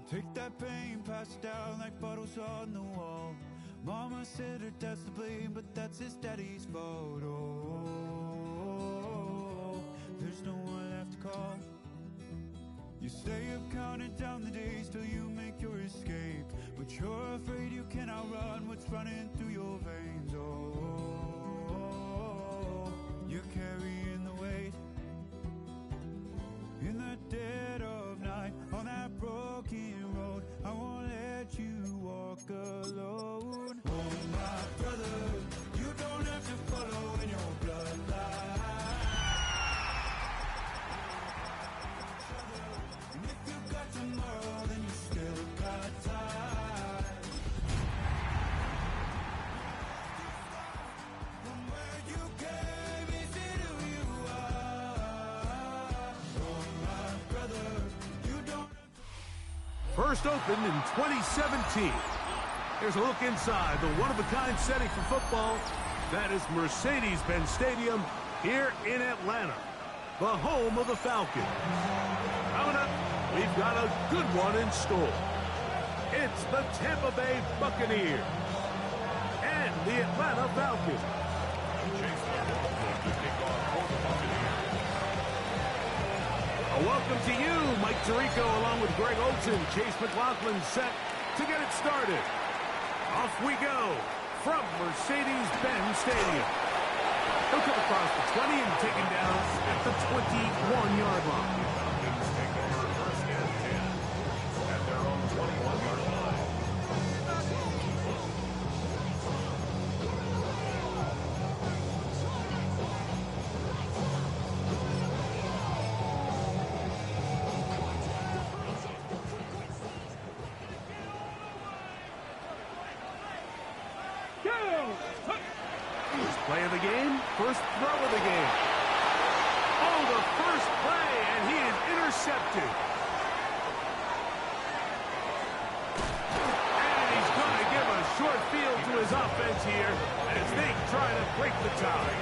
Take that pain, pass it down like bottles on the wall. Mama said her dad's to blame, but that's his daddy's fault. Oh, there's no one left to call. You stay up counting down the days till you make your escape, but you're afraid you can outrun what's running through your veins. Oh, you're carrying the weight in the dead of night on that broken road. I won't let you walk alone. Oh my brother, you don't have to follow in your bloodline. And if you got tomorrow, then you still got time. From where you came, is it who you are? Oh my brother, you don't. First opened in 2017. Here's a look inside the one-of-a-kind setting for football. That is Mercedes-Benz Stadium here in Atlanta, the home of the Falcons. Coming up, we've got a good one in store. It's the Tampa Bay Buccaneers and the Atlanta Falcons. A welcome to you, Mike Tirico, along with Greg Olson. Chase McLaughlin set to get it started. Off we go from Mercedes-Benz Stadium. He'll come across the 20 and taken down at the 21-yard line. Falcons take over first and 10 at their own 21-yard line. First play of the game, first throw of the game. Oh, the first play, and he is intercepted. And he's going to give a short field to his offense here as they try to break the tie.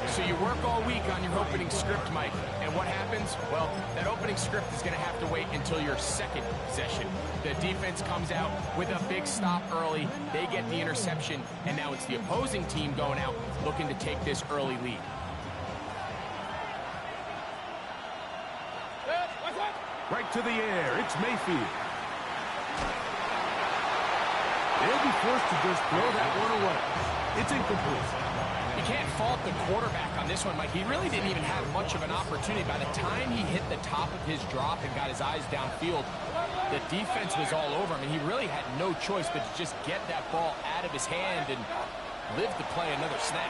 So you work all week on your opening script, Mike, and what happens? Well, that opening script is going to have to wait until your second possession. The defense comes out with a big stop early, they get the interception, and now it's the opposing team going out looking to take this early lead. Right to the air, it's Mayfield. They'll be forced to just throw that one away. It's incomplete. You can't fault the quarterback on this one, Mike. He really didn't even have much of an opportunity. By the time he hit the top of his drop and got his eyes downfield, the defense was all over him, and he really had no choice but to just get that ball out of his hand and live to play another snap.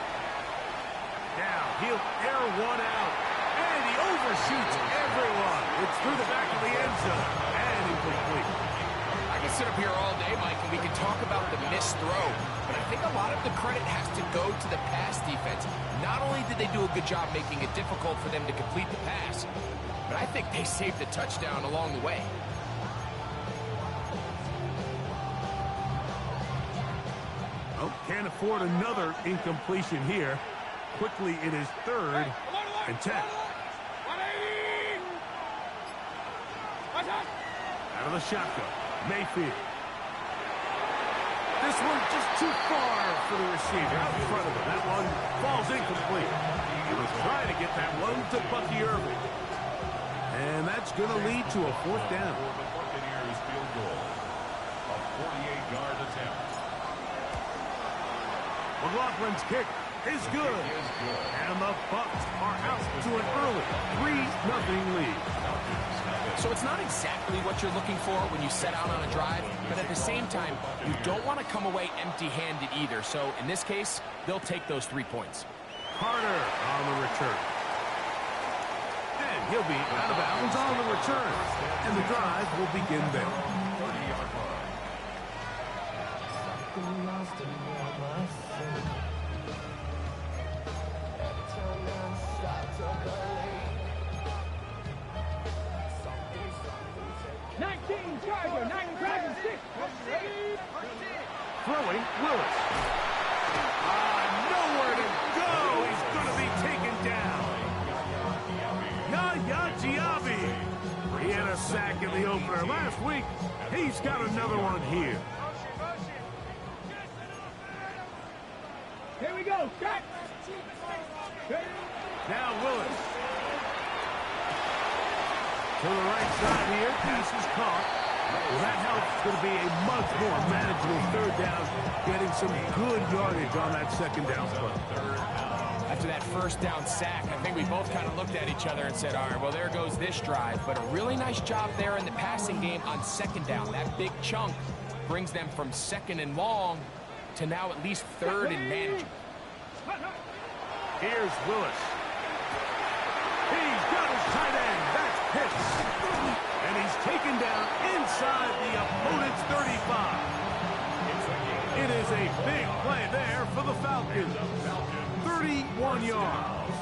Now he'll air one out, and he overshoots everyone. It's through the back of the end zone, and incomplete. I can sit up here all day, Mike, and we can talk about the missed throw, but I think a lot of the credit has to go to the pass defense. Not only did they do a good job making it difficult for them to complete the pass, but I think they saved the touchdown along the way. Oh, can't afford another incompletion here. Quickly, it is 3rd and 10. Out of the shotgun, Mayfield. This one just too far for the receiver out in front of him. That one falls incomplete. He was trying to get that one to Bucky Irving. And that's going to lead to a 4th down. The Buccaneers field goal. A 48-yard attempt. McLaughlin's kick is good. And the Bucs are out to an early 3-0 lead. So it's not exactly what you're looking for when you set out on a drive, but at the same time, you don't want to come away empty-handed either. So in this case, they'll take those 3 points. Carter on the return. And he'll be out of bounds on the return. And the drive will begin there. 30-yard line. 19 Charger, 9 Dragon 6. Throwing Willis. Nowhere to go. He's going to be taken down. Yaya Diaby. He had a sack sack in the opener last week. He's got another one here. Here we go. Start. Now Willis. To the right side here. Pass is caught. Well, that helps. It's going to be a much more manageable third down, getting some good yardage on that second down play. After that first down sack, I think we both kind of looked at each other and said, all right, well, there goes this drive. But a really nice job there in the passing game on second down. That big chunk brings them from second and long to now at least third and manageable. Here's Willis. He's got his tight end. That's Pitts. And he's taken down inside the opponent's 35. It is a big play there for the Falcons. 31 yards.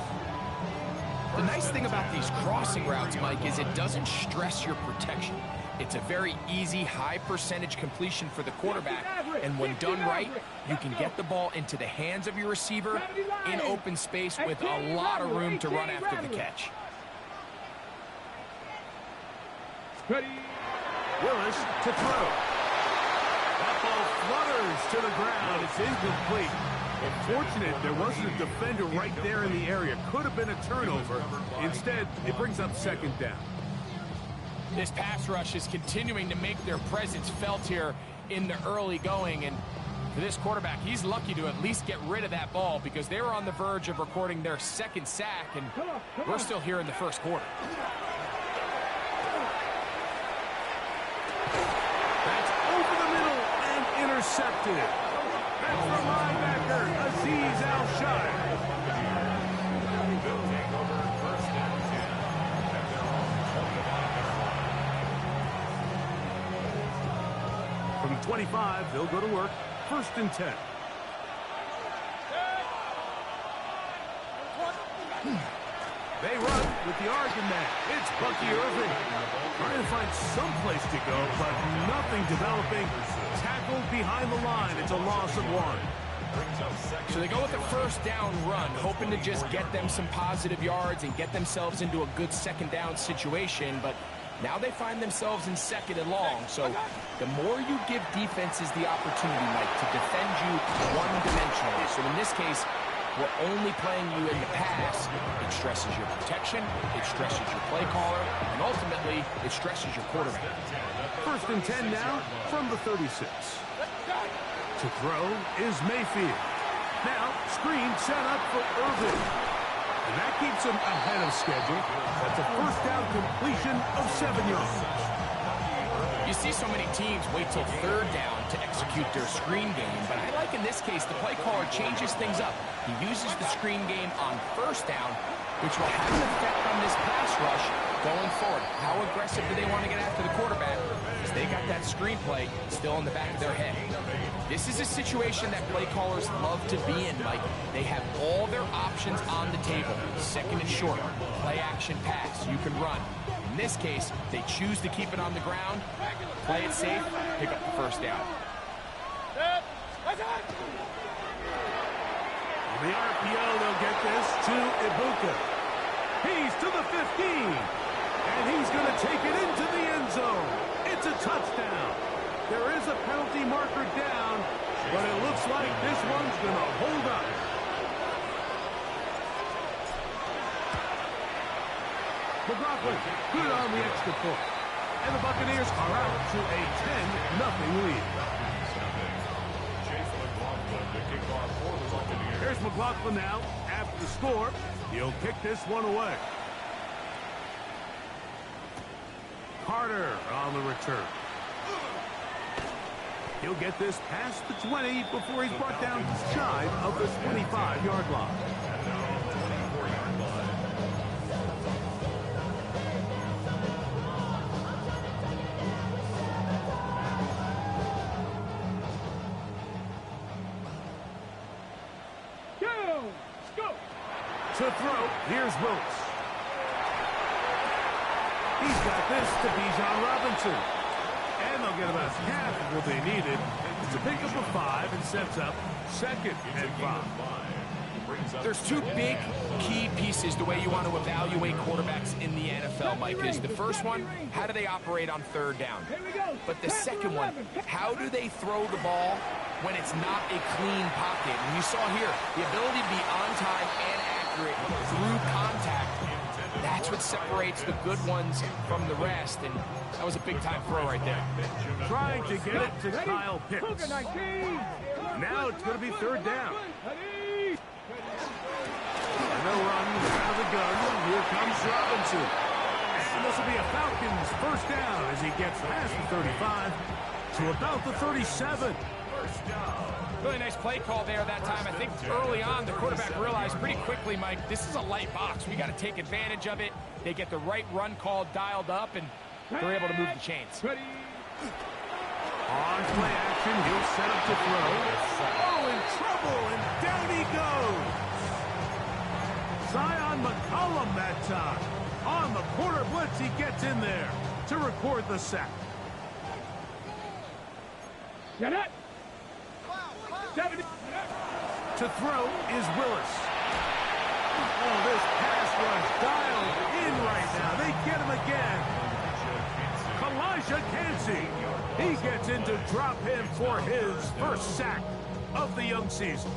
The nice thing about these crossing routes, Mike, is it doesn't stress your protection. It's a very easy, high percentage completion for the quarterback, and when done right, you can get the ball into the hands of your receiver in open space with a lot of room to run after the catch. Willis to throw. That ball flutters to the ground. It's incomplete. Unfortunate there wasn't a defender right there in the area. Could have been a turnover. Instead, it brings up second down. This pass rush is continuing to make their presence felt here in the early going, and for this quarterback, he's lucky to at least get rid of that ball because they were on the verge of recording their second sack, and we're still here in the first quarter. That's over the middle and intercepted. That's the linebacker, Azeez Al-Shire. From 25, they'll go to work. First and 10. They run with the Oregon man. It's Bucky Irving. Trying to find some place to go, but nothing developing. Tackled behind the line. It's a loss of 1. So they go with the first down run, hoping to just get them some positive yards and get themselves into a good second down situation, but now they find themselves in second and long. So the more you give defenses the opportunity, Mike, to defend you one-dimensionally. So in this case, we're only playing you in the pass. It stresses your protection, it stresses your play caller, and ultimately, it stresses your quarterback. First and 10 now from the 36. To throw is Mayfield. Now, screen set up for Irvin. And that keeps him ahead of schedule. That's a first down completion of 7 yards. You see so many teams wait till third down to execute their screen game, but I like in this case the play caller changes things up. He uses the screen game on first down, which will have an effect on this pass rush going forward. How aggressive do they want to get after the quarterback? Because they got that screenplay still in the back of their head. This is a situation that play callers love to be in, Mike. They have all their options on the table. Second and short, play action pass, you can run. In this case, they choose to keep it on the ground, play it safe, pick up the first down. The RPO, they'll get this to Ibuka. He's to the 15, and he's going to take it into the end zone. It's a touchdown. There is a penalty marker down, but it looks like this one's going to hold up. McLaughlin, good on the extra point. And the Buccaneers are out to a 10-0 lead. Here's McLaughlin now after the score. He'll kick this one away. Carter on the return. He'll get this past the 20 before he's brought down shy of the 25-yard line. To throw, here's Willis. He's got this to Bijan Robinson. And they'll get about half of what they needed. It's a pickup of 5 and sets up second and 5. There's two big key pieces the way you want to evaluate quarterbacks in the NFL, Mike. Is the first one, how do they operate on third down? But the second one, how do they throw the ball when it's not a clean pocket? And you saw here, the ability to be on time and accurate through contact. That's what separates the good ones from the rest, and that was a big-time throw right there. Trying to get it to Kyle Pitts. Now it's going to be third down. No runs out of the gun. Here comes Robinson. And this will be a Falcons first down as he gets past the 35 to about the 37. Really nice play call there that time. I think early on, the quarterback realized pretty quickly, Mike, this is a light box. We got to take advantage of it. They get the right run call dialed up, and they're able to move the chains. On play action, he'll set up to throw. Oh, in trouble, and down he goes. Zion McCollum that time. On the quarter blitz, he gets in there to record the sack. Get it. To throw is Willis. Oh, this pass rush dialed in right now. They get him again. Elijah Cansey. He gets into drop him for his first sack of the young season.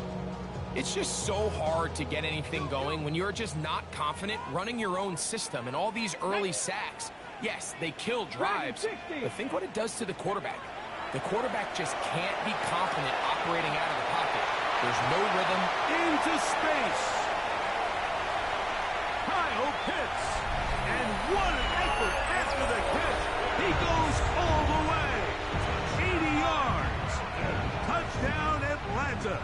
It's just so hard to get anything going when you're just not confident running your own system. And all these early sacks, yes, they kill drives, but think what it does to the quarterback. The quarterback just can't be confident operating out of the pocket. There's no rhythm. Into space. Kyle Pitts. And what an effort after the catch. He goes all the way. 80 yards. Touchdown, Atlanta.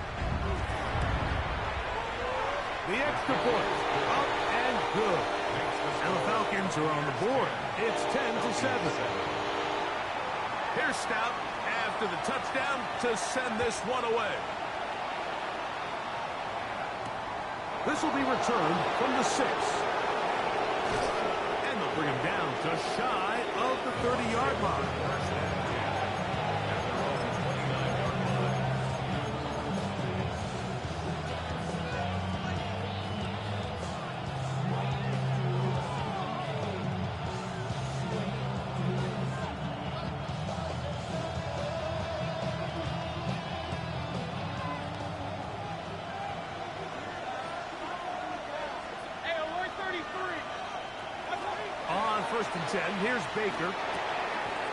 The extra point. Up and good. And the Falcons are on the board. It's 10-7. Here's Stout after the touchdown to send this one away. This will be returned from the 6. And they'll bring him down just shy of the 30-yard line. First and 10. Here's Baker.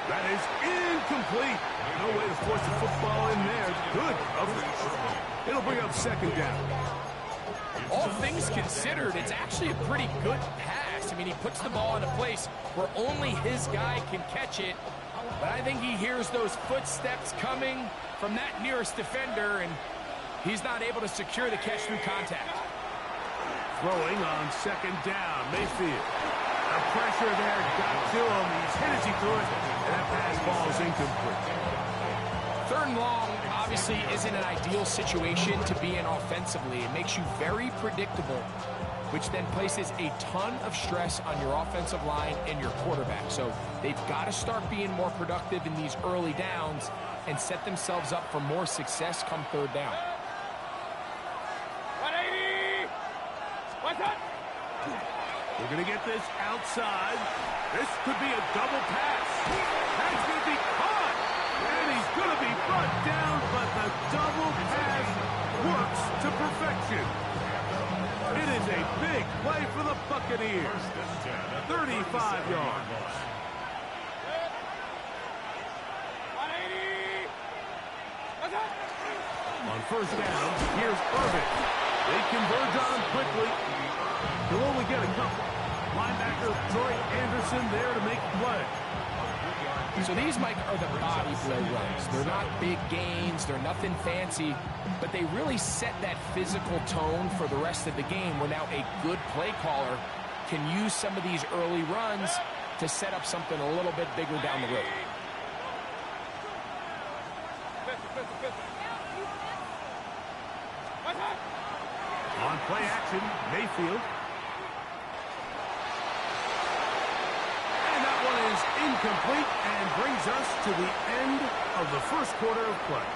That is incomplete. No way to force the football in there. Good coverage. It'll bring up second down. All things considered, it's actually a pretty good pass. I mean, he puts the ball in a place where only his guy can catch it. But I think he hears those footsteps coming from that nearest defender, and he's not able to secure the catch through contact. Throwing on second down. Mayfield. The pressure there got to him. He's hit as he threw it, and that pass ball is incomplete. Third and long obviously isn't an ideal situation to be in offensively. It makes you very predictable, which then places a ton of stress on your offensive line and your quarterback. So they've got to start being more productive in these early downs and set themselves up for more success come third down. 180. What's up? We're going to get this outside. This could be a double pass. That's going to be caught. And he's going to be brought down, but the double pass works to perfection. It is a big play for the Buccaneers. 35 yards. 180. What's up? On first down, here's Irvin. They converge on quickly. He'll only get a couple. Linebacker Troy Anderson there to make the play. So these, Mike, are the body blow runs. They're not big gains. They're nothing fancy. But they really set that physical tone for the rest of the game where now a good play caller can use some of these early runs to set up something a little bit bigger down the road. On play action, Mayfield. And that one is incomplete and brings us to the end of the first quarter of play.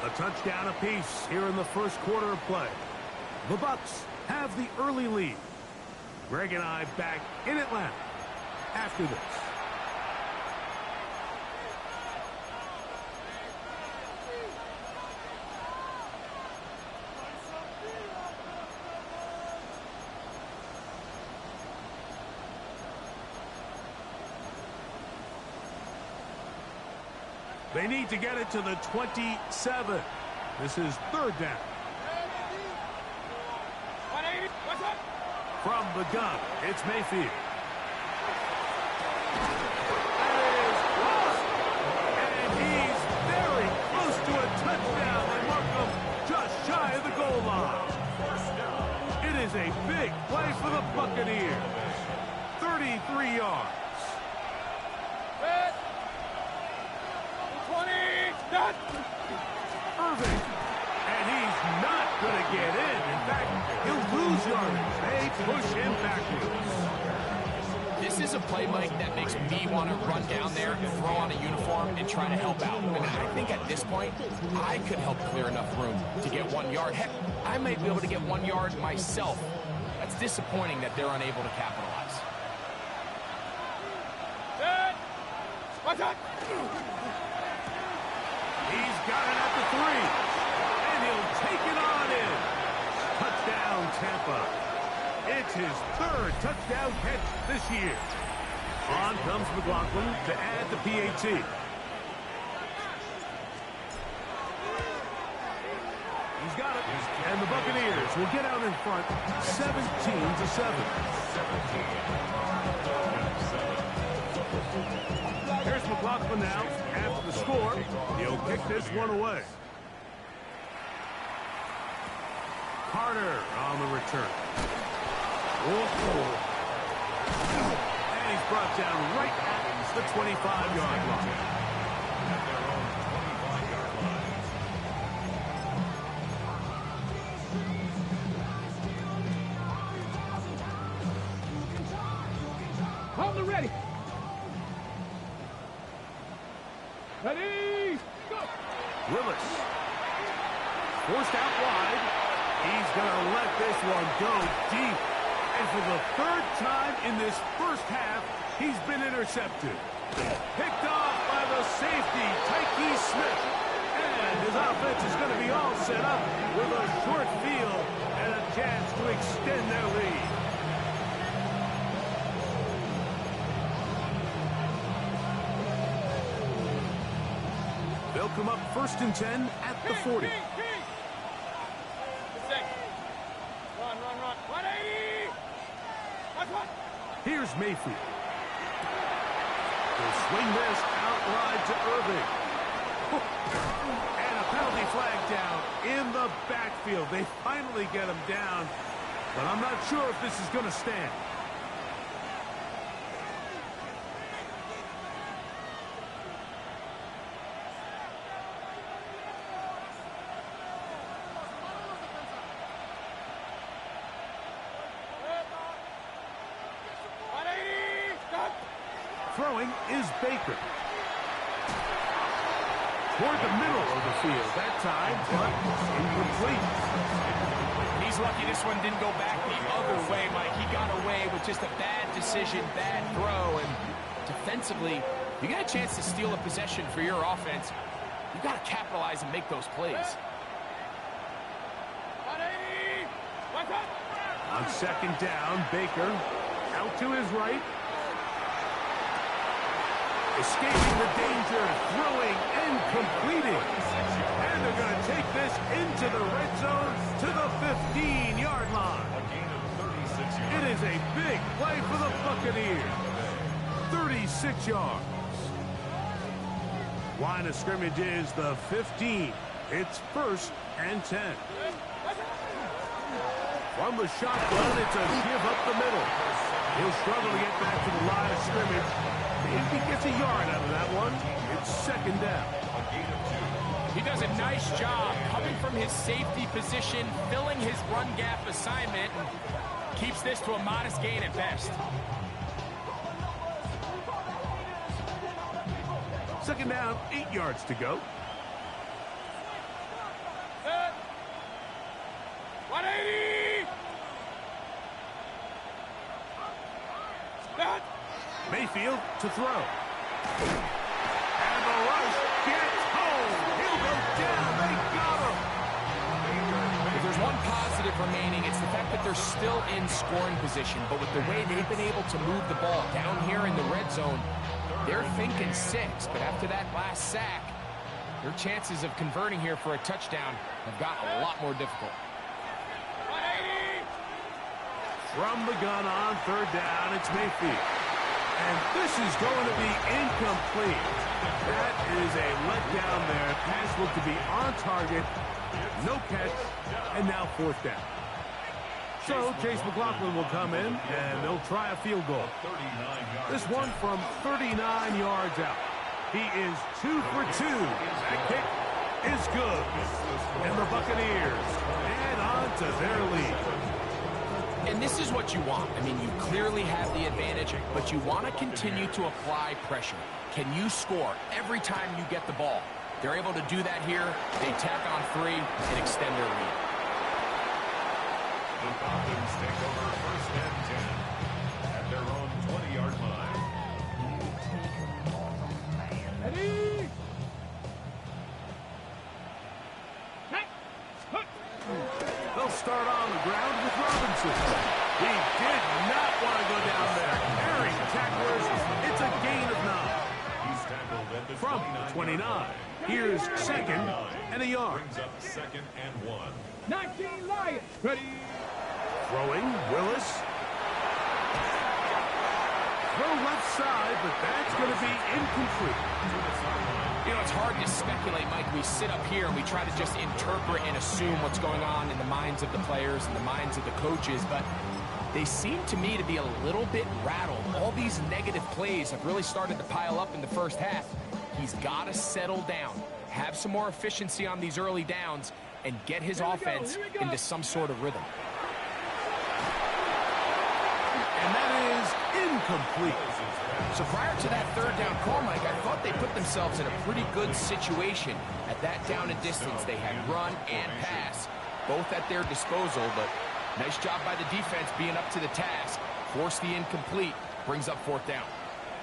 A touchdown apiece here in the first quarter of play. The Bucks have the early lead. Greg and I back in Atlanta after this. They need to get it to the 27. This is third down. From the gun, it's Mayfield. That is lost. And he's very close to a touchdown. They mark him just shy of the goal line. It is a big play for the Buccaneers. 33 yards. Irving. And he's not going to get in. In fact, he'll lose yardage. They push him backwards. This is a play, Mike, that makes me want to run down there, throw on a uniform, and try to help out. And I think at this point, I could help clear enough room to get 1 yard. Heck, I might be able to get 1 yard myself. That's disappointing that they're unable to capitalize. He's got it at the 3. And he'll take it on in. Touchdown, Tampa. It's his third touchdown catch this year. On comes McLaughlin to add the PAT. He's got it. And the Buccaneers will get out in front 17-7. Here's McLaughlin now. After the score, he'll kick this one away. Carter on the return. Whoa. And he's brought down right at the 25-yard line. Hold it ready. Ready, go! Willis. Forced out wide. He's going to let this one go deep. And for the third time in this first half, he's been intercepted. Picked off by the safety, Tyke Smith. And his offense is going to be all set up with a short field and a chance to extend their lead. They'll come up 1st and 10 at the 40. Run. 180. Here's Mayfield. He'll swing this out wide to Irving. And a penalty flag down in the backfield. They finally get him down, but I'm not sure if this is going to stand. Throwing is Baker. Toward the middle of the field that time, but incomplete. He's lucky this one didn't go back the other way, Mike. He got away with just a bad decision, bad throw, and defensively, you get a chance to steal a possession for your offense. You got to capitalize and make those plays. On 2nd down, Baker out to his right. Escaping the danger, throwing and completing. And they're going to take this into the red zone to the 15-yard line. It is a big play for the Buccaneers. 36 yards. Line of scrimmage is the 15. It's 1st and 10. From the shotgun, it's a give up the middle. He'll struggle to get back to the line of scrimmage. If he gets a yard out of that one, it's 2nd down. He does a nice job coming from his safety position, filling his run gap assignment, and keeps this to a modest gain at best. 2nd down, 8 yards to go. 180. to throw. And the rush gets home. He'll go down. They got him. If there's one positive remaining, it's the fact that they're still in scoring position. But with the way they've been able to move the ball down here in the red zone, they're thinking 6. But after that last sack, their chances of converting here for a touchdown have gotten a lot more difficult. From the gun on 3rd down, it's Mayfield. And this is going to be incomplete. That is a letdown there. Pass looked to be on target. No catch. And now 4th down. So Chase McLaughlin will come in, and they'll try a field goal. This one from 39 yards out. He is 2 for 2. That kick is good. And the Buccaneers add on to their lead. And this is what you want. I mean, you clearly have the advantage, but you want to continue to apply pressure. Can you score every time you get the ball? They're able to do that here. They tack on 3 and extend their lead. The Falcons take over 1st and 10 at their own 20-yard line. Ready? They'll start on the ground with Robinson. He did not want to go down there. Carrying tacklers. It's a gain of 9. He's tackled at the From the 29. Here's 2nd and a yard. Brings up 2nd and 1. 19 Lions. Ready? Throwing, Willis. Throw left side, but that's going to be incomplete. You know, it's hard to speculate, Mike. We sit up here and we try to just interpret and assume what's going on in the minds of the players and the minds of the coaches, but they seem to me to be a little bit rattled. All these negative plays have really started to pile up in the first half. He's got to settle down, have some more efficiency on these early downs, and get his offense into some sort of rhythm. And that is incomplete. So prior to that 3rd down call, Mike, I thought they put themselves in a pretty good situation. At that down and distance, they had run and pass, both at their disposal, but nice job by the defense being up to the task. Force the incomplete, brings up 4th down.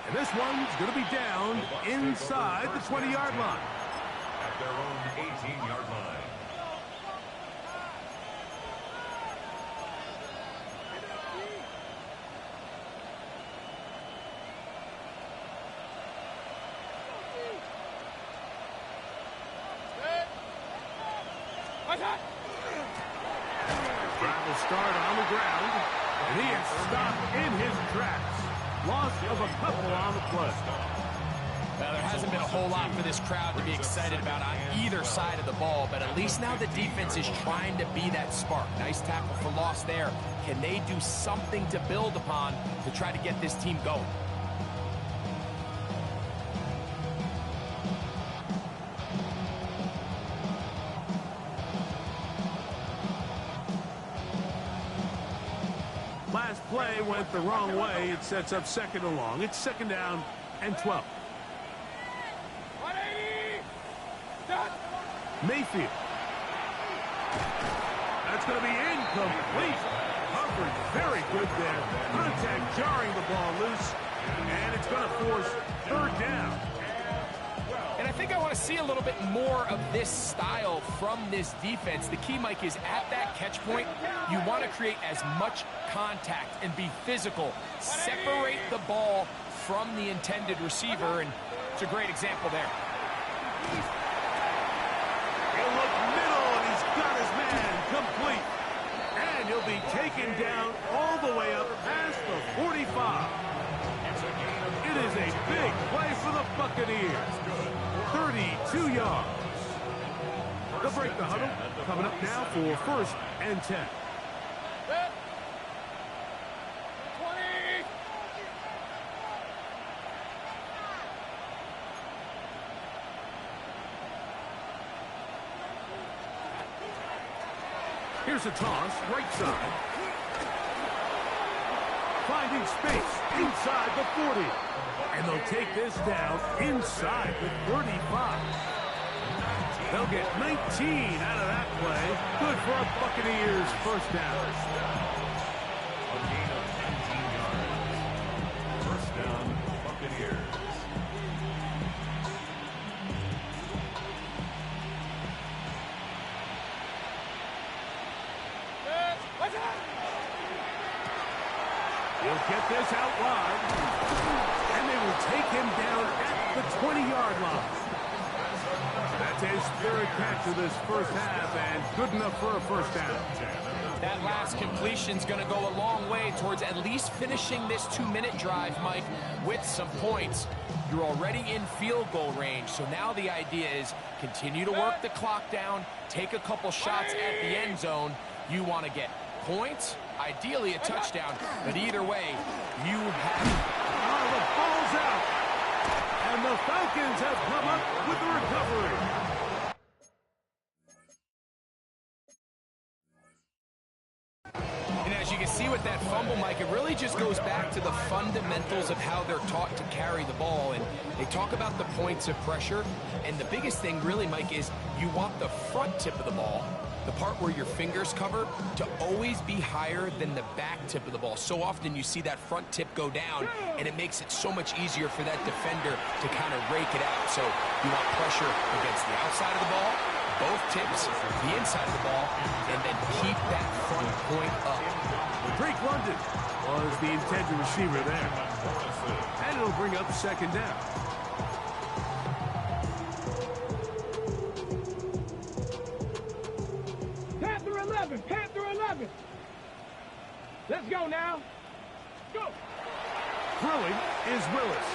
And this one's going to be down inside the 20-yard line. At their own 18-yard line. Drive will start on the ground, and he is stopped in his tracks. Loss of a couple on the play. Well, there hasn't been a whole lot for this crowd to be excited about on either side of the ball, but at least now the defense is trying to be that spark. Nice tackle for loss there. Can they do something to build upon to try to get this team going? Last play went the wrong way. It sets up 2nd and long. It's 2nd down and 12. Mayfield. That's going to be incomplete. Covered very good there. Contact jarring the ball loose. And it's going to force 3rd down. And I think I want to see a little bit more of this style from this defense. The key, Mike, is at that catch point, you want to create as much contact and be physical. Separate the ball from the intended receiver, and it's a great example there. He'll look middle, and he's got his man complete. And he'll be taken down all the way up past the 45. It is a big play for the Buccaneers. 32 yards. They'll break the huddle. Coming up now for 1st and 10. Here's a toss, right side. Finding space inside the 40. And they'll take this down inside the 35. They'll get 19 out of that play. Good for a Buccaneers 1st down. A gain of 19 yards. 1st down, Buccaneers. They'll get this out wide. And they will take him down at the 20-yard line. That's his third catch of this first half, and good enough for a first down. That last completion's going to go a long way towards at least finishing this 2-minute drive, Mike, with some points. You're already in field goal range, so now the idea is continue to work the clock down, take a couple shots at the end zone. You want to get points, ideally a touchdown, but either way, you have... Oh, the ball's out! And the Falcons have come up with the recovery. And as you can see with that fumble, Mike, it really just goes back to the fundamentals of how they're taught to carry the ball. And they talk about the points of pressure. And the biggest thing really, Mike, is you want the front tip of the ball, the part where your fingers cover, to always be higher than the back tip of the ball. So often you see that front tip go down, and it makes it so much easier for that defender to kind of rake it out. So you want pressure against the outside of the ball, both tips, the inside of the ball, and then keep that front point up. Drake London was the intended receiver there. And it'll bring up second down. Panther 11, Panther 11. Let's go now. Go. Throwing is Willis.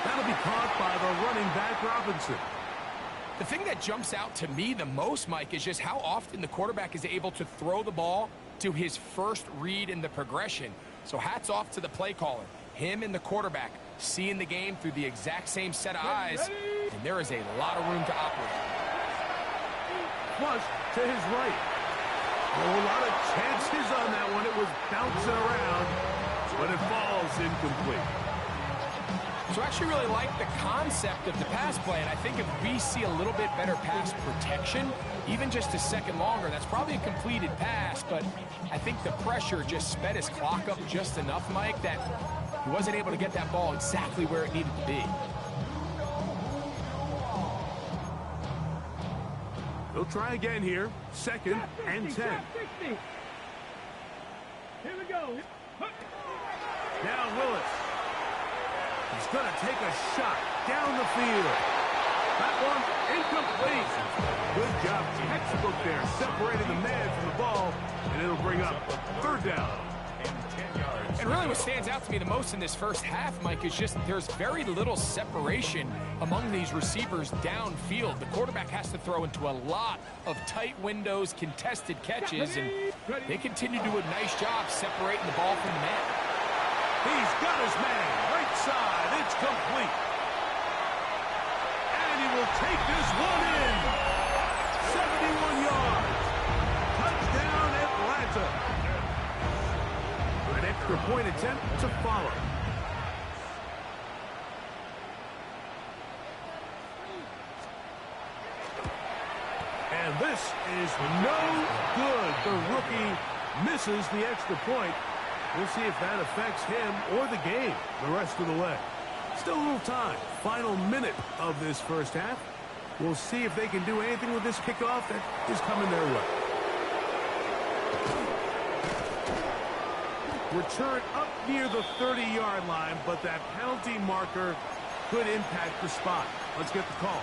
That'll be caught by the running back Robinson. The thing that jumps out to me the most, Mike, is just how often the quarterback is able to throw the ball to his first read in the progression. So hats off to the play caller. Him and the quarterback seeing the game through the exact same set of eyes, and there is a lot of room to operate. Flush to his right. Oh, a lot of chances on that one. It was bouncing around, but it falls incomplete. So I actually really like the concept of the pass play, and I think if we see a little bit better pass protection, even just a second longer, that's probably a completed pass, but I think the pressure just sped his clock up just enough, Mike, that he wasn't able to get that ball exactly where it needed to be. They'll try again here. Second and 10. Here we go. Now Willis. He's going to take a shot down the field. That one incomplete. Good job, textbook there, separating the man from the ball, and it'll bring up third down. And really what stands out to me the most in this first half, Mike, is just there's very little separation among these receivers downfield. The quarterback has to throw into a lot of tight windows, contested catches, and they continue to do a nice job separating the ball from the man. He's got his man, right side, it's complete. And he will take this one in. 71 yards. Touchdown, Atlanta. An extra point attempt to follow. And this is no good. The rookie misses the extra point. We'll see if that affects him or the game the rest of the way. Still a little time. Final minute of this first half. We'll see if they can do anything with this kickoff that is coming their way. Return up near the 30-yard line, but that penalty marker could impact the spot. Let's get the call.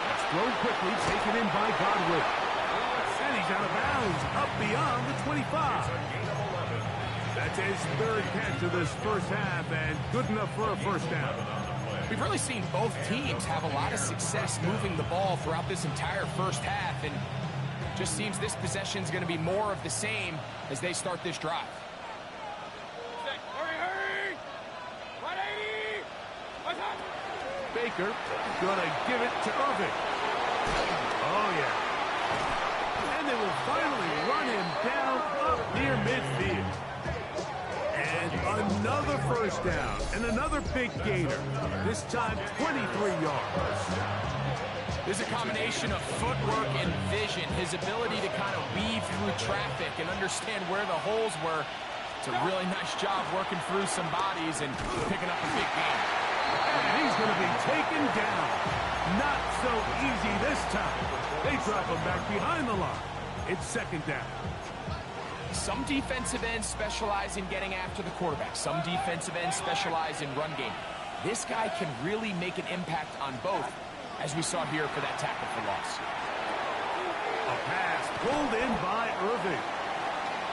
That's thrown quickly, taken in by Godwin. And he's out of bounds, up beyond the 25. That's his third catch of this first half, and good enough for a first down. We've really seen both teams have a lot of success moving the ball throughout this entire first half, and just seems this possession is going to be more of the same as they start this drive. Baker gonna give it to Irving. Oh, yeah. And they will finally run him down up near midfield. And another first down. And another big gainer, this time 23 yards. There's a combination of footwork and vision, his ability to kind of weave through traffic and understand where the holes were. It's a really nice job working through some bodies and picking up a big gain. And he's going to be taken down. Not so easy this time. They drop him back behind the line. It's second down. Some defensive ends specialize in getting after the quarterback. Some defensive ends specialize in run game. This guy can really make an impact on both, as we saw here for that tackle for loss. A pass pulled in by Irving.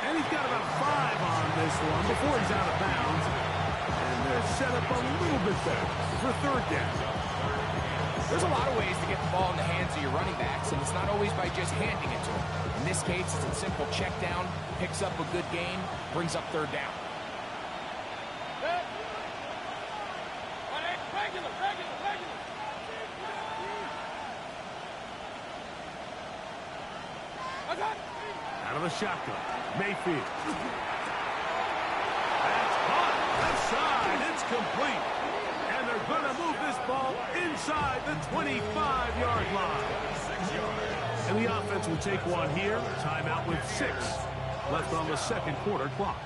And he's got about 5 on this one before he's out of bounds. And they're set up a little bit better for third down. There's a lot of ways to get the ball in the hands of your running backs, and it's not always by just handing it to them. In this case, it's a simple check down, picks up a good gain, brings up third down. Out of the shotgun, Mayfield. That's caught. Left side, it's complete. And they're going to move this ball inside the 25-yard line. And the offense will take one here. Timeout with 6 left on the second quarter clock.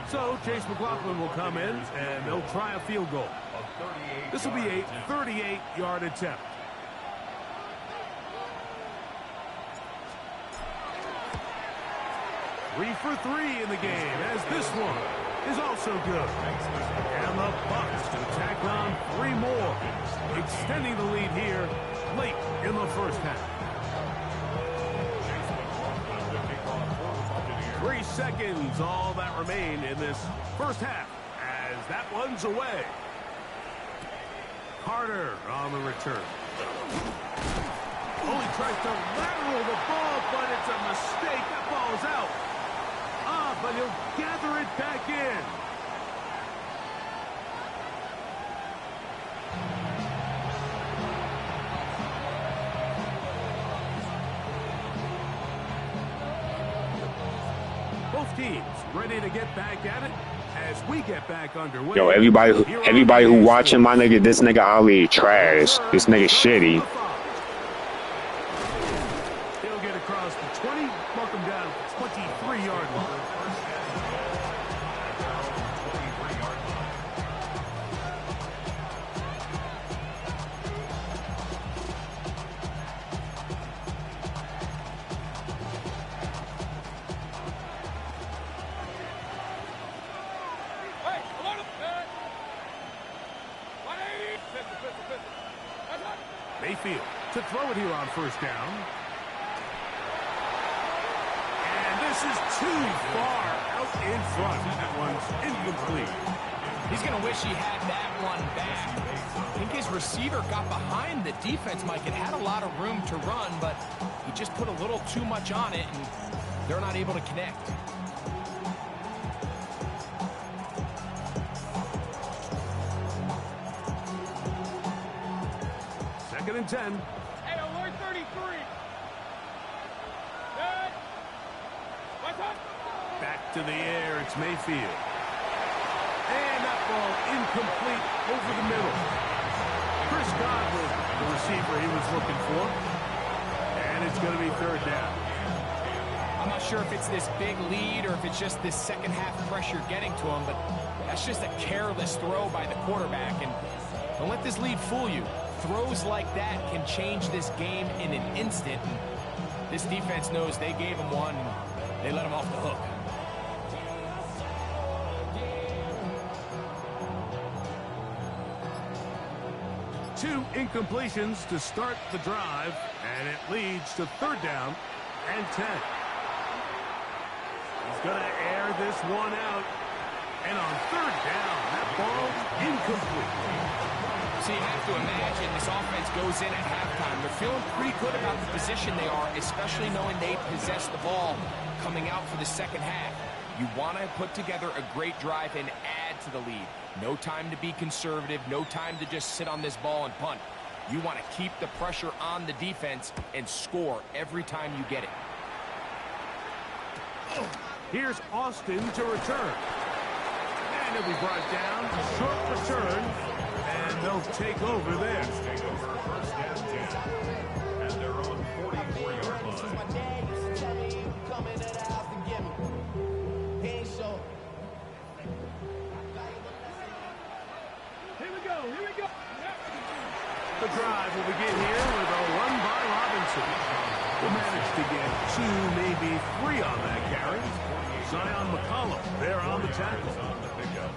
So Chase McLaughlin will come in, and they'll try a field goal. This will be a 38-yard attempt. Three for 3 in the game, as this one is also good. And the Bucs to tack on 3 more, extending the lead here late in the first half. 3 seconds, all that remain in this first half, as that one's away. Carter on the return. Oh, he tries to lateral the ball, but it's a mistake. That ball's out. But he'll gather it back in. Both teams ready to get back at it as we get back underway. Yo, everybody who watching my nigga, this nigga Ali trash. This nigga shitty. He'll get across the 20, mark him down 23-yard line. Mayfield to throw it here on first down. And this is too far out in front. That one's incomplete. He's going to wish he had that one back. I think his receiver got behind the defense, Mike. It had a lot of room to run, but he just put a little too much on it, and they're not able to connect. Second and 10. Hey, alert 33. Good. What's up? Back to the air, it's Mayfield. And that ball incomplete over the middle. Chris Godwin, the receiver he was looking for. And it's going to be third down. I'm not sure if it's this big lead or if it's just this second half pressure getting to him, but that's just a careless throw by the quarterback. And don't let this lead fool you. Throws like that can change this game in an instant. And this defense knows they gave him one, and they let him off the hook. Two incompletions to start the drive, and it leads to third down and 10. He's going to air this one out. And on third down, that ball's incomplete. So you have to imagine this offense goes in at halftime. They're feeling pretty good about the position they are, especially knowing they possess the ball coming out for the second half. You want to put together a great drive and add to the lead. No time to be conservative, no time to just sit on this ball and punt. You want to keep the pressure on the defense and score every time you get it. Here's Austin to return. And line will be brought down. Short return. And they'll take over there. Take over first and 10 at their own 44-yard line. Here we go. The drive will begin here with a run by Robinson. Will manage to get 2, maybe 3 on that carry. Zion McCollum there on the tackle. On the pickup.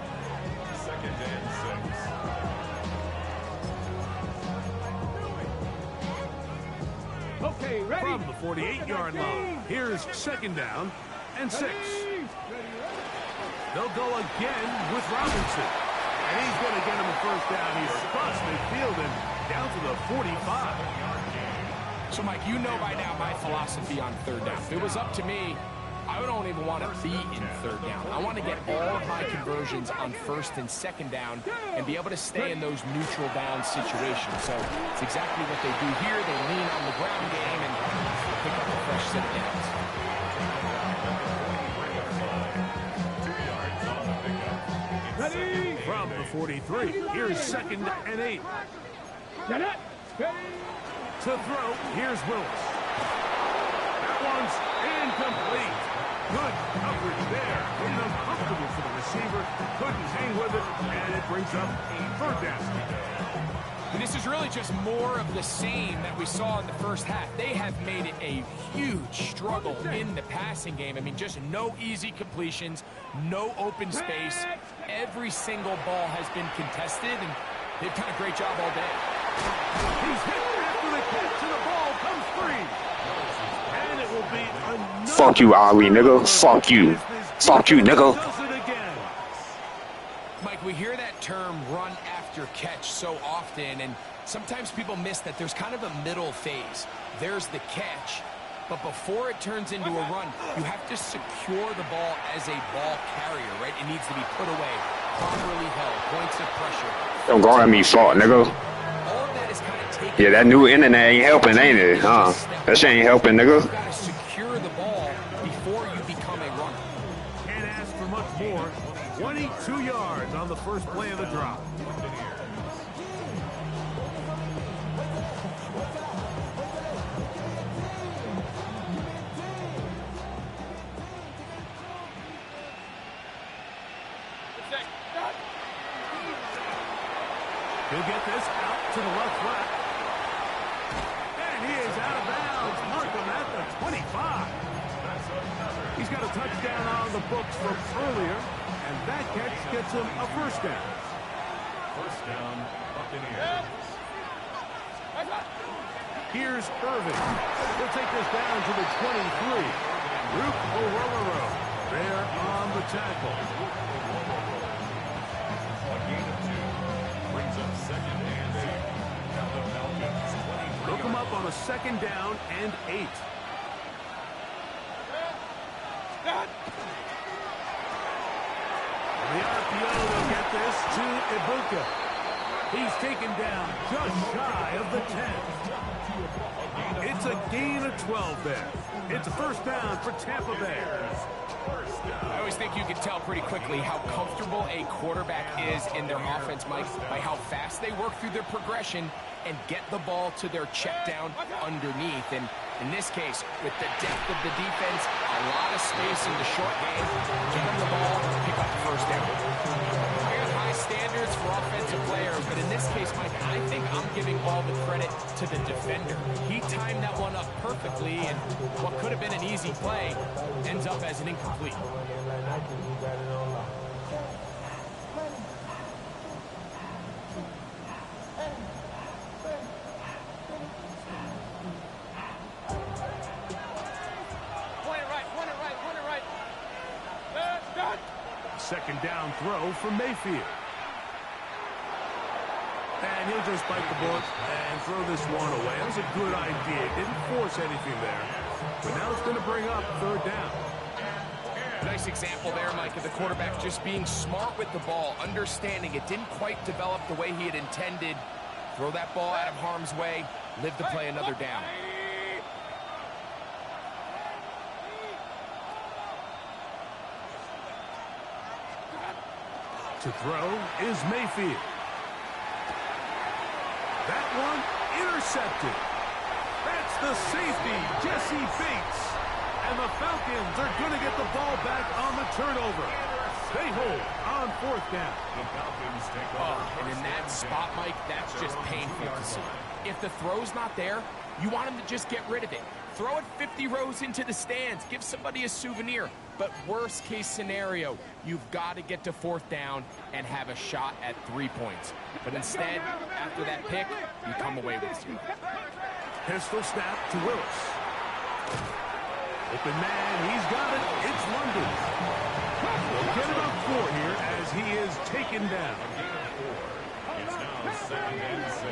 Second and 6. Okay, ready. From the 48-yard line, here's second down and 6. They'll go again with Robinson. And he's going to get him a first down here across midfield and down to the 45. So, Mike, you know by now my philosophy on third down. If it was up to me, I don't even want to be in third down. I want to get all of my conversions on first and second down and be able to stay in those neutral down situations. So it's exactly what they do here. They lean on the ground game and pick up a fresh set of downs. 2 yards on the pickup. Ready. From the 43, here's second and 8. Get it. Ready. To throw, here's Willis. That one's incomplete. Good coverage there. Made it uncomfortable for the receiver. Couldn't hang with it, and it brings up a third down. And this is really just more of the same that we saw in the first half. They have made it a huge struggle in the passing game. I mean, just no easy completions, no open space. Every single ball has been contested, and they've done a great job all day. He's hit after the catch, and the ball comes free. And it will be another... Fuck you, Ali, nigga. Fuck you. Fuck you, nigga. Does it again. Mike, we hear that term run after catch so often, and sometimes people miss that there's kind of a middle phase. There's the catch, but before it turns into a run, you have to secure the ball as a ball carrier, right? It needs to be put away, properly held, points of pressure. Don't go at me, fault, nigga. All of that is kind of taken. Yeah, that new internet ain't helping, ain't it? Huh? That shit ain't helping, nigga. You got to secure the ball before you become a runner. Can't ask for much more. 22 yards on the first play of the drop. He'll get this out to the left flat. And he is out of bounds. Markham at the 25. He's got a touchdown on the books from earlier, and that catch gets him a first down. First down, Buccaneers. Here's Irvin. He'll take this down to the 23. Luke O'Rourke there on the tackle. A gain of 2 brings up second and 8. Now the Falcons 23. Look him up on a second down and 8. The RPO will get this to Ibuka. He's taken down just shy of the 10. It's a gain of 12 there. It's a first down for Tampa Bay. I always think you can tell pretty quickly how comfortable a quarterback is in their offense, Mike, by how fast they work through their progression and get the ball to their check down underneath. And in this case, with the depth of the defense, a lot of space in the short game, get them the ball, pick up the first down. I got high standards for offensive players, but in this case, Mike, I think I'm giving all the credit to the defender. He timed that one up perfectly, and what could have been an easy play ends up as an incomplete. Second down throw from Mayfield. And he'll just bite the bullet and throw this one away. That was a good idea. Didn't force anything there. But now it's going to bring up third down. Nice example there, Mike, of the quarterback just being smart with the ball, understanding it didn't quite develop the way he had intended. Throw that ball out of harm's way, live to play another down. To throw is Mayfield. That one intercepted. That's the safety, Jesse Bates. And the Falcons are going to get the ball back on the turnover. They hold on 4th down. The Falcons take And in that spot, Mike, that's just painful to see. If the throw's not there, you want him to just get rid of it. Throw it 50 rows into the stands. Give somebody a souvenir. But worst case scenario, you've got to get to 4th down and have a shot at 3 points. But instead, after that pick, you come away with 2. Pistol snap to Willis. Open man, he's got it. It's London. They'll get about 4 here as he is taken down. It's now 2nd and 6.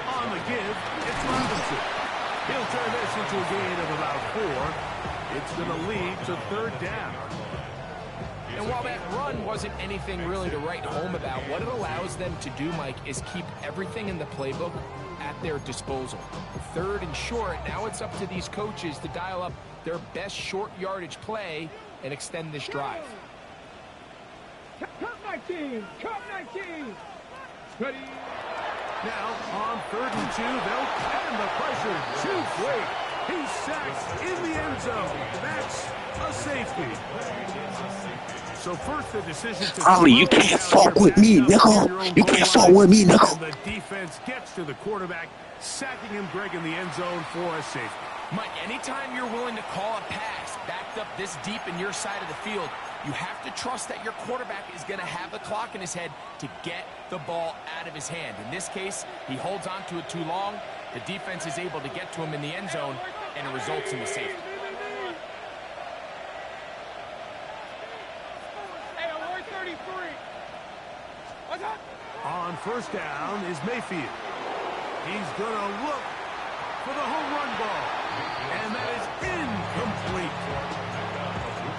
On the give, it's Robinson. He'll turn this into a gain of about 4. It's going to lead to 3rd down. And while that run wasn't anything really to write home about, what it allows them to do, Mike, is keep everything in the playbook at their disposal. 3rd and short, now it's up to these coaches to dial up their best short yardage play and extend this drive. Cut 19! Cut 19! Ready? Now, on 3rd and 2, they'll end the pressure. Too quick. He's sacked in the end zone. That's a safety. So first the decision to... Ollie, you can't fuck with me, nigga. You can't fuck with me, nigga. The defense gets to the quarterback, sacking him, Greg, in the end zone for a safety. Mike, anytime you're willing to call a pass backed up this deep in your side of the field, you have to trust that your quarterback is going to have the clock in his head to get the ball out of his hand. In this case, he holds on to it too long. The defense is able to get to him in the end zone, and it results in the safety. Hey, I'm 33. What's up? On 1st down is Mayfield. He's going to look for the home run ball. And that is incomplete.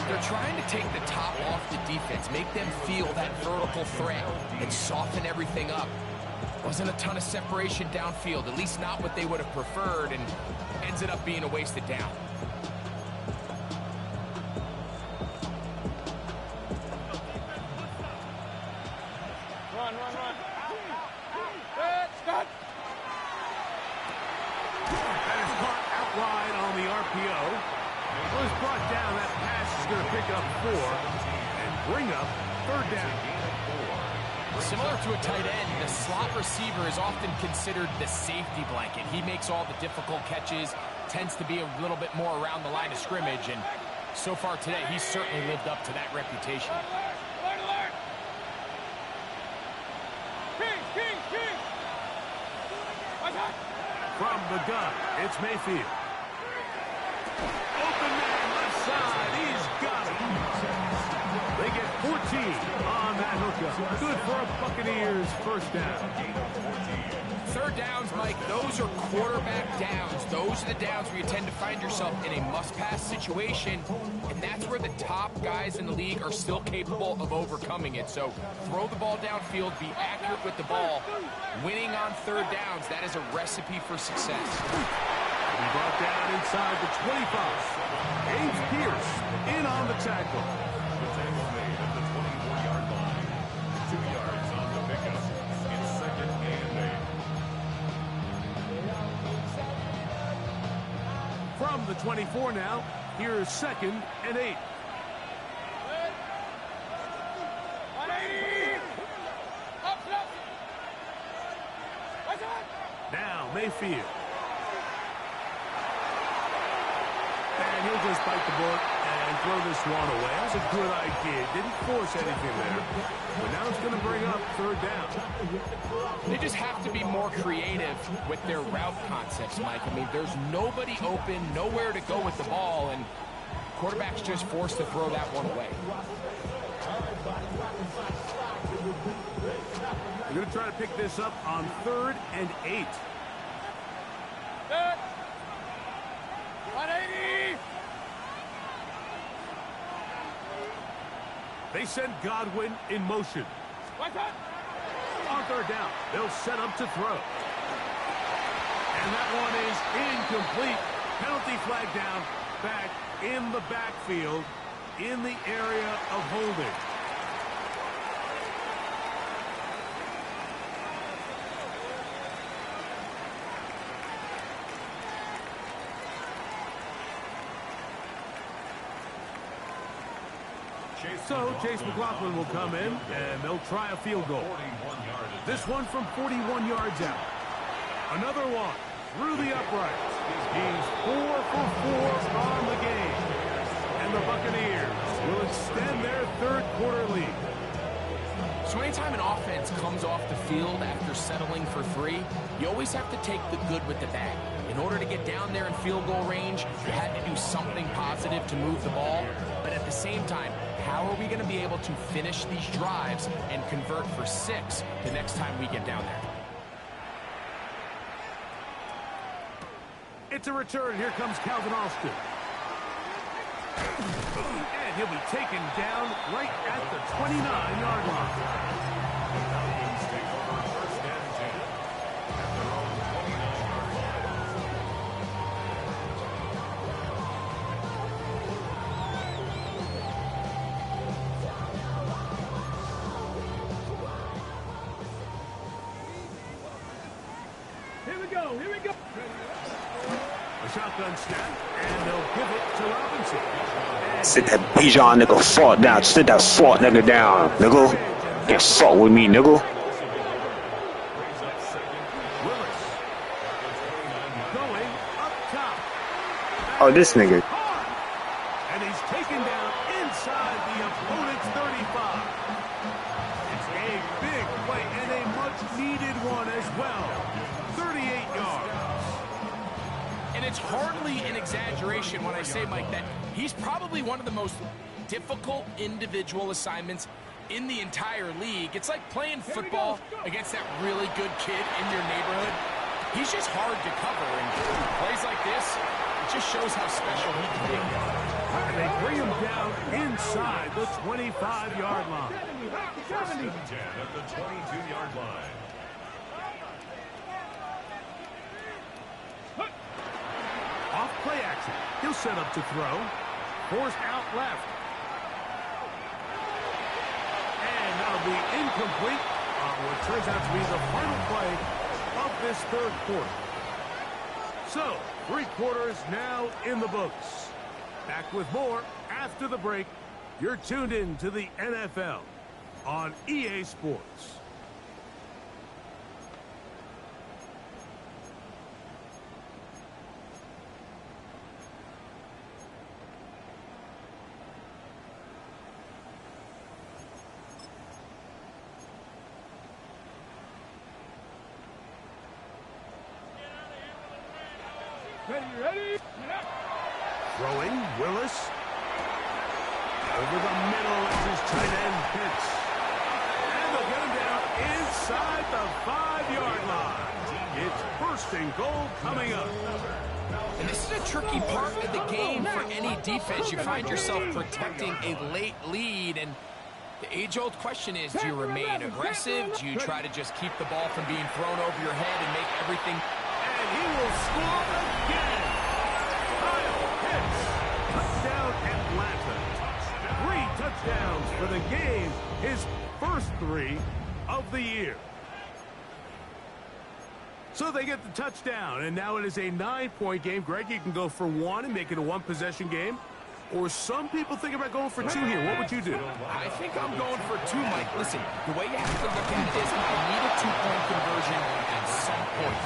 They're trying to take the top off the defense, make them feel that vertical threat, and soften everything up. Wasn't a ton of separation downfield, at least not what they would have preferred, and ended up being a wasted down. Run. Stop. That is caught out wide on the RPO. Was brought down. That pass is going to pick up 4 and bring up 3rd down. Similar to a tight end, the slot receiver is often considered the safety blanket. He makes all the difficult catches, tends to be a little bit more around the line of scrimmage, and so far today, he's certainly lived up to that reputation. Alert! King! What's up? From the gun, it's Mayfield. Open man, left side. He's got it. They get 14 on that hookup. Good for a Buccaneers 1st down. 3rd downs, Mike, those are quarterback downs. Those are the downs where you tend to find yourself in a must-pass situation, and that's where the top guys in the league are still capable of overcoming it. So throw the ball downfield, be accurate with the ball. Winning on 3rd downs, that is a recipe for success. He brought down inside the 25. James Pierce in on the tackle. The tackle made at the 24-yard line. 2 yards on the pickup. It's 2nd and 8. From the 24 now, here's 2nd and 8. 180. Up. What's up? Now Mayfield. And he'll just bite the bullet and throw this one away. That's a good idea. Didn't force anything there. But now it's going to bring up 3rd down. They just have to be more creative with their route concepts, Mike. I mean, there's nobody open, nowhere to go with the ball, and quarterback's just forced to throw that one away. They're going to try to pick this up on 3rd and 8. 180. They send Godwin in motion. What's up? On 3rd down, they'll set up to throw. And that one is incomplete. Penalty flag down, back in the backfield, in the area of holding. So Chase McLaughlin will come in, and they'll try a field goal. This one from 41 yards out. Another one through the uprights. He's 4 for 4 on the game. And the Buccaneers will extend their third quarter lead. So anytime an offense comes off the field after settling for 3, you always have to take the good with the bad. In order to get down there in field goal range, you had to do something positive to move the ball. But at the same time, how are we going to be able to finish these drives and convert for 6 the next time we get down there? It's a return. Here comes Calvin Austin. And he'll be taken down right at the 29-yard line. Here we go. A shotgun snap, and they'll give it to Robinson. Sit that Bijan nigga fought down. Sit that fought nigga down, nigga. Get fought with me, nigga. Willis going up top. Oh, this nigga. And he's taken down inside the opponent's 35. It's a big play and a much-needed one as well. 38 yards. And it's hardly an exaggeration when I say, Mike, that he's probably one of the most difficult individual assignments in the entire league. It's like playing football against that really good kid in your neighborhood. He's just hard to cover, and plays like this, it just shows how special he can be. And they bring him down inside the 25-yard line. First and 10 at the 22-yard line. Off play action. He'll set up to throw. Forced out left. And that'll be incomplete on what turns out to be the final play of this third quarter. So, 3 quarters now in the books. Back with more after the break. You're tuned in to the NFL on EA Sports. Ready? Throwing, Willis. Over the middle as his tight end hits. And they'll get him down inside the 5-yard line. It's first and goal coming up. And this is a tricky part of the game for any defense. You find yourself protecting a late lead, and the age-old question is, do you remain aggressive? Do you try to just keep the ball from being thrown over your head and make everything... And he will score again. Kyle Pitts. Touchdown Atlanta. 3 touchdowns for the game. His first 3 of the year. So they get the touchdown, and now it is a 9-point game. Greg, you can go for 1 and make it a 1-possession game. Or some people think about going for 2 here. What would you do? I think I'm going for 2, Mike. Listen, the way you have to look at it is I need a 2-point conversion at some point.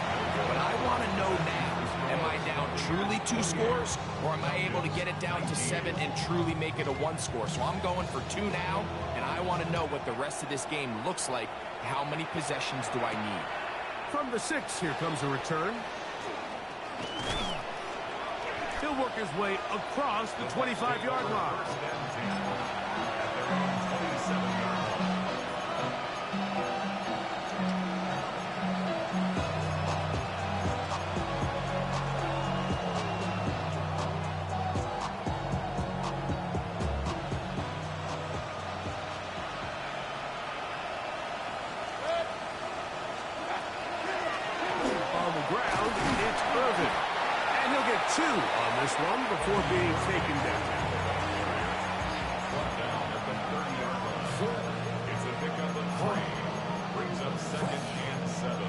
But I want to know now, am I down truly 2 scores, or am I able to get it down to 7 and truly make it a 1 score? So I'm going for 2 now, and I want to know what the rest of this game looks like. How many possessions do I need? From the 6, here comes a return. He'll work his way across the 25-yard line. On the ground, it's Irvin. And he'll get 2 on this one before being taken down. Brought down at the 30-yard line. It's a pickup of 3. Brings up 2nd and 7.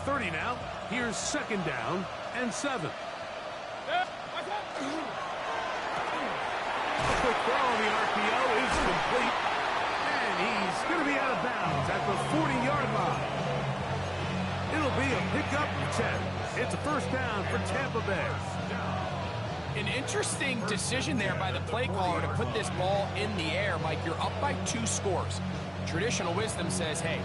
30 now. Here's 2nd down and 7. A quick throw on the RPO is complete. And he's going to be out of bounds at the 40-yard line. It'll be a pickup of 10. It's a 1st down for Tampa Bay. An interesting decision there by the play caller to put this ball in the air. Mike, you're up by 2 scores. Traditional wisdom says, hey,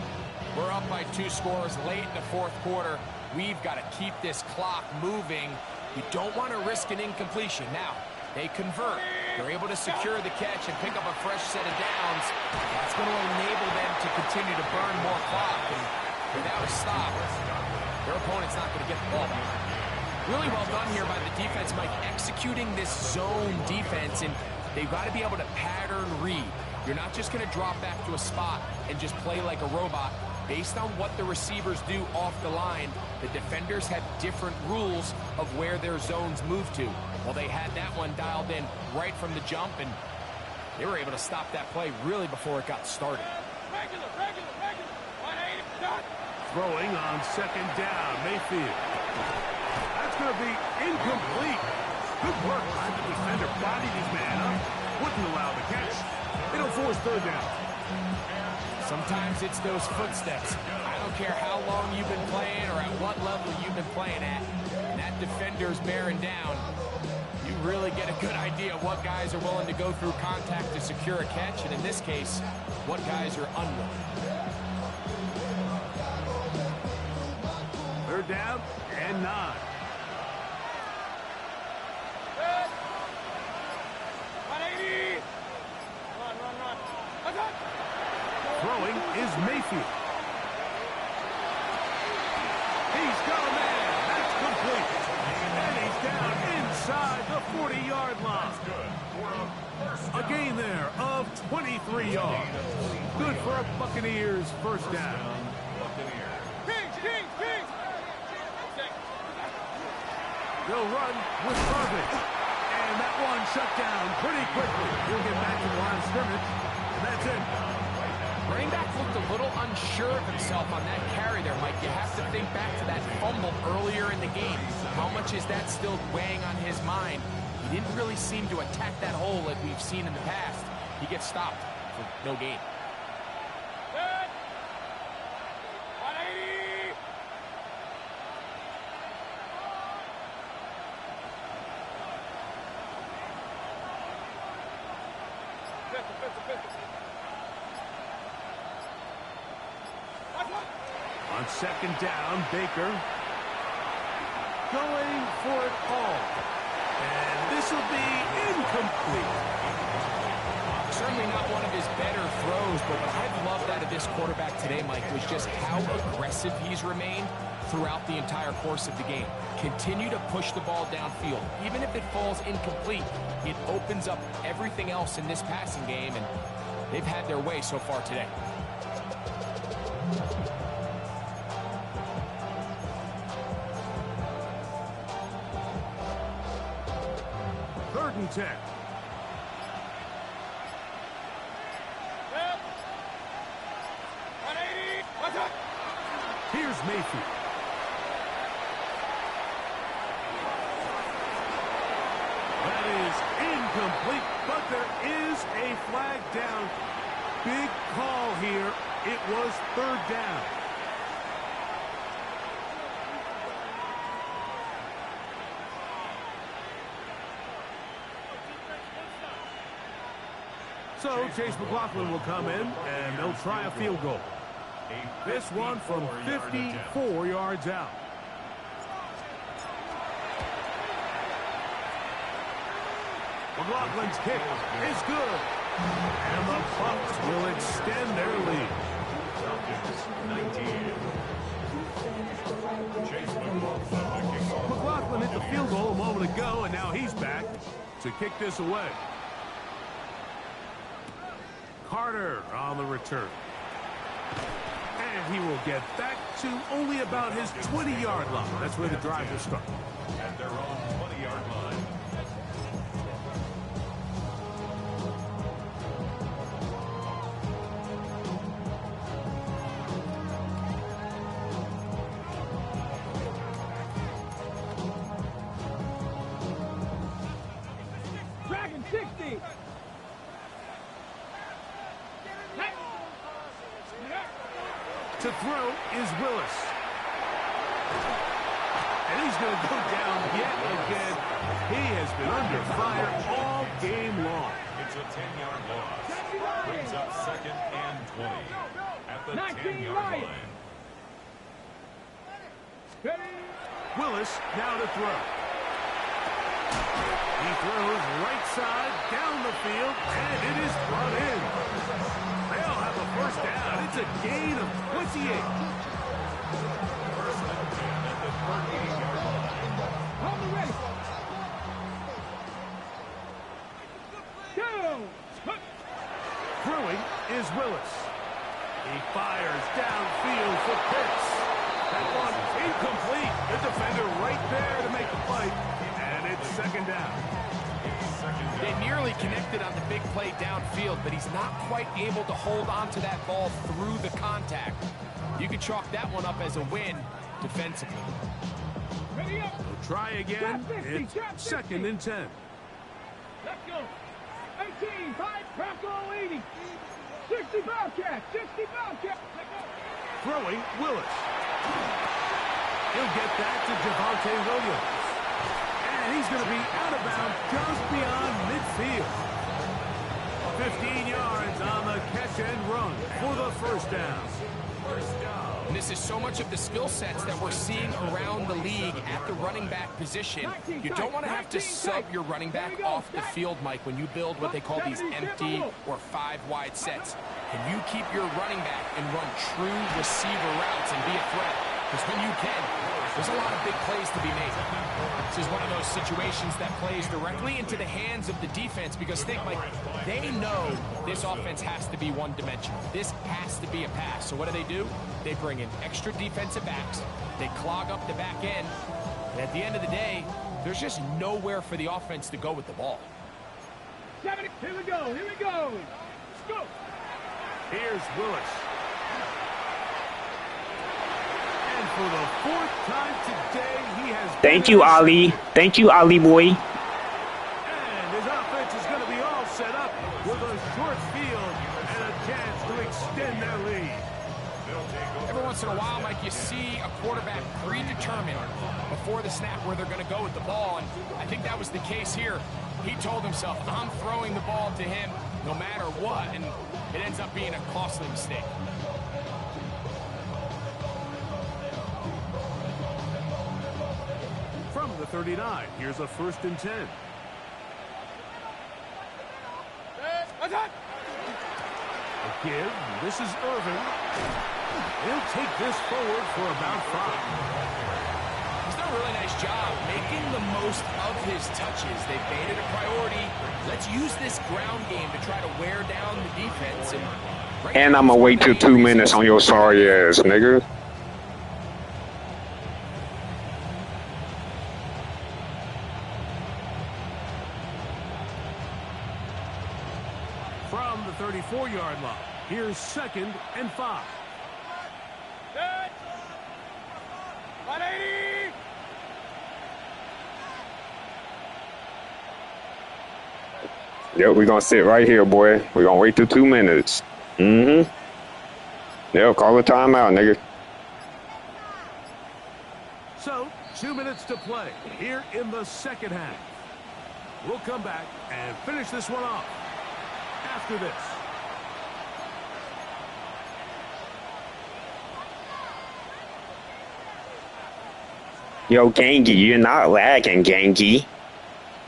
we're up by 2 scores late in the 4th quarter. We've got to keep this clock moving. You don't want to risk an incompletion. Now, they convert. They're able to secure the catch and pick up a fresh set of downs. That's going to enable them to continue to burn more clock. And without a stop, their opponent's not going to get the ball back. Really well done here by the defense, Mike, executing this zone defense, and they've got to be able to pattern read. You're not just going to drop back to a spot and just play like a robot. Based on what the receivers do off the line, the defenders have different rules of where their zones move to. Well, they had that one dialed in right from the jump, and they were able to stop that play really before it got started. Regular. 180, done. Throwing on 2nd down, Mayfield. That's going to be incomplete. Good work by the defender. Bodied his man up. Wouldn't allow the catch. It'll force 3rd down. Sometimes it's those footsteps. I don't care how long you've been playing or at what level you've been playing at. And that defender's bearing down. You really get a good idea of what guys are willing to go through contact to secure a catch, and in this case, what guys are unwilling. 3rd down and 9. 180. Run. Throwing is Mayfield. He's got a man. That's complete. And he's down inside the 40-yard line. A gain there of 23 yards. Good for a Buccaneers 1st down. Kings. They'll run with Garbage. And that one shut down pretty quickly. He'll get back to the line of scrimmage. And that's it. Running back looked a little unsure of himself on that carry there, Mike. You have to think back to that fumble earlier in the game. How much is that still weighing on his mind? He didn't really seem to attack that hole like we've seen in the past. He gets stopped for no gain. 180. On 2nd down, Baker going for it all. And this will be incomplete. Certainly not one of his better throws, but what I've loved out of this quarterback today, Mike, was just how aggressive he's remained throughout the entire course of the game. Continue to push the ball downfield. Even if it falls incomplete, it opens up everything else in this passing game, and they've had their way so far today. Third and 10. Here's Mayfield. That is incomplete, but there is a flag down. Big call here. It was 3rd down. So Chase McLaughlin will come in, and they'll try a field goal. This one from 54 yards out. McLaughlin's kick is good. And the Bucs will extend their lead. McLaughlin hit the field goal a moment ago, and now he's back to kick this away. Carter on the return. And he will get back to only about his 20-yard line. That's where the drive will start. At their own 20-yard line. To throw is Willis. And he's going to go down yet again. He has been under fire all game long. It's a 10-yard loss. Brings up 2nd and 20 at the 10-yard line. Willis now to throw. He throws right side down the field, and it is brought in. They'll have a first down. It's a gain of 28. First and 10 at the 38-yard line. On the ready. Throwing is Willis. He fires downfield for Pitts. That one incomplete. The defender right there to make the play. And it's 2nd down. They nearly connected on the big play downfield, but he's not quite able to hold on to that ball through the contact. You can chalk that one up as a win defensively. We'll try again. It's 2nd and 10. Let's go. 18, 5, Bronco 80. 60 Bobcat, 60 Bobcat. Throwing Willis. He'll get that to Javonte Williams. And he's going to be out of bounds just beyond midfield. 15 yards on the catch and run for the first down. And this is so much of the skill sets that we're seeing around the league at the running back position. You don't want to have to sub your running back off the field, Mike, when you build what they call these empty or 5-wide sets. Can you keep your running back and run true receiver routes and be a threat? Because when you can, there's a lot of big plays to be made. This is one of those situations that plays directly into the hands of the defense because think, Mike, they know this offense has to be one-dimensional. This has to be a pass. So what do? They bring in extra defensive backs. They clog up the back end. And at the end of the day, there's just nowhere for the offense to go with the ball. Here we go. Let's go. Here's Willis. And for the 4th time today, he has... Thank you, Ali. Thank you, Ali boy. And his offense is going to be all set up with a short field and a chance to extend their lead. Every once in a while, Mike, you see a quarterback predetermined before the snap where they're going to go with the ball, and I think that was the case here. He told himself, I'm throwing the ball to him no matter what, and it ends up being a costly mistake. From the 39, here's a 1st and 10. A give. This is Irvin. He'll take this forward for about 5. He's done a really nice job making the most of his touches. They've made it a priority. Let's use this ground game to try to wear down the defense. And I'm going to wait till 2 minutes on your sorry ass, nigga. From the 34-yard line, here's 2nd and 5. 180. Yep, we're going to sit right here, boy. We're going to wait till 2 minutes. Yep, call a timeout, nigga. So, 2 minutes to play here in the 2nd half. We'll come back and finish this one off after this. Yo, Gangy, you're not lagging, Gangy.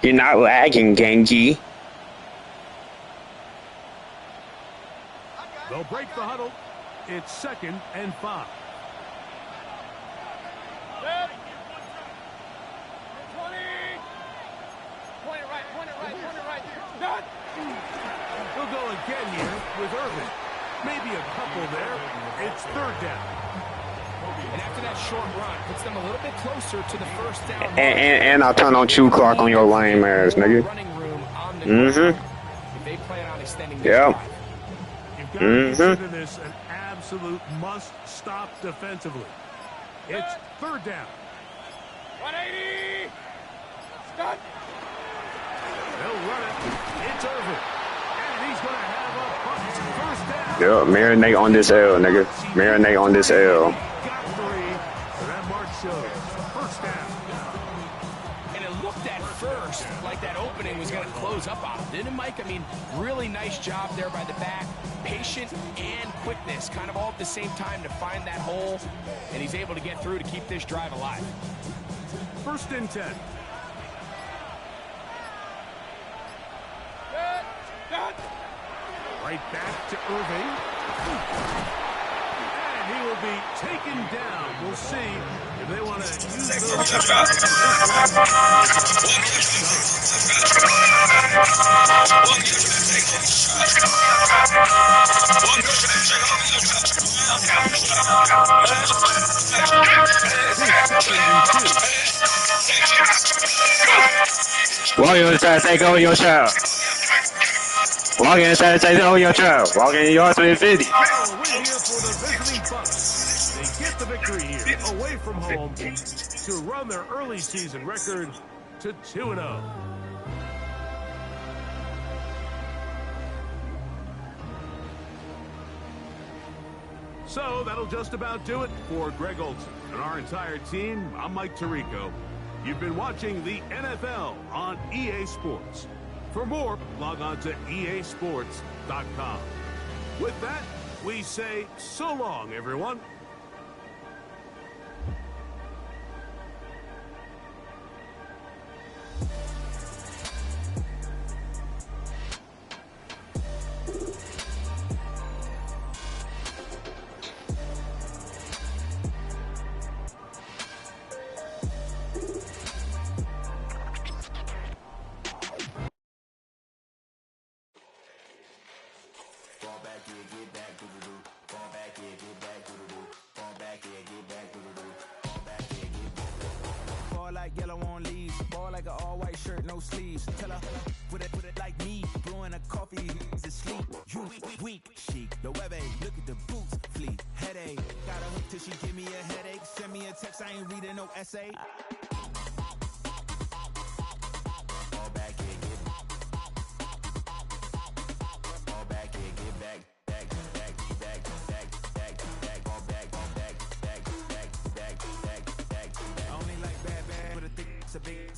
You're not lagging, Gangy. They'll break the huddle. It's 2nd and 5. 20. Point it right. Done. We'll go again here with Irvin. Maybe a couple there. It's 3rd down. And after that short run, puts them a little bit closer to the first down. And I'll turn on chew clock on your lame ass, nigga. Running room on the ground. If they plan on extending this Yeah. drive. You've got to consider this an absolute must-stop defensively. It's 3rd down. 180. Stop. They'll run it. It's Irvin. And he's going to have a first down. Yeah, marinate on this L, nigga. Marinate on this L. Got 3, and that mark shows. First down. And it looked at first like that opening was going to close up on him, didn't it, Mike? I mean, really nice job there by the back. Patient and quickness, kind of all at the same time to find that hole, and he's able to get through to keep this drive alive. First and 10. Right back to Irving. And he will be taken down. We'll see if they want to use those. Walk inside, take over your child. Walk inside, take over your child. Walk in yards to infinity. Oh, we're here for the visiting Bucks. They get the victory here, away from home, to run their early season record to 2-0. So that'll just about do it for Greg Olson and our entire team. I'm Mike Tirico. You've been watching the NFL on EA Sports. For more, log on to easports.com. With that, we say so long, everyone. Ball like yellow on leaves, ball like an all-white shirt, no sleeves. Tell her put it like me, blowing a coffee to sleep. You weak, chic, the web look at the boots, fleet, headache. Got a hook till she give me a headache. Send me a text, I ain't reading no essay. Fall back here, get fall back here, get back.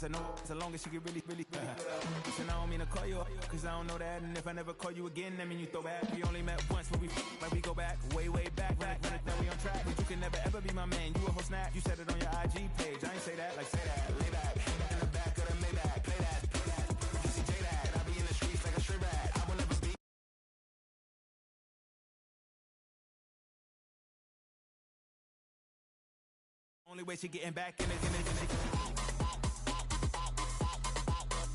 I know as long as you get really listen, I don't mean to call you up, cause I don't know that. And if I never call you again, that mean you throw back. We only met once, but we go back, way back. When it that we on track, but you can never ever be my man. You a whole snap, you said it on your IG page. I ain't say that, like say that, lay back, in the back of the Maybach, play that. You see J that, I be in the streets like a stray rat. I will never be. Only way she getting back in it.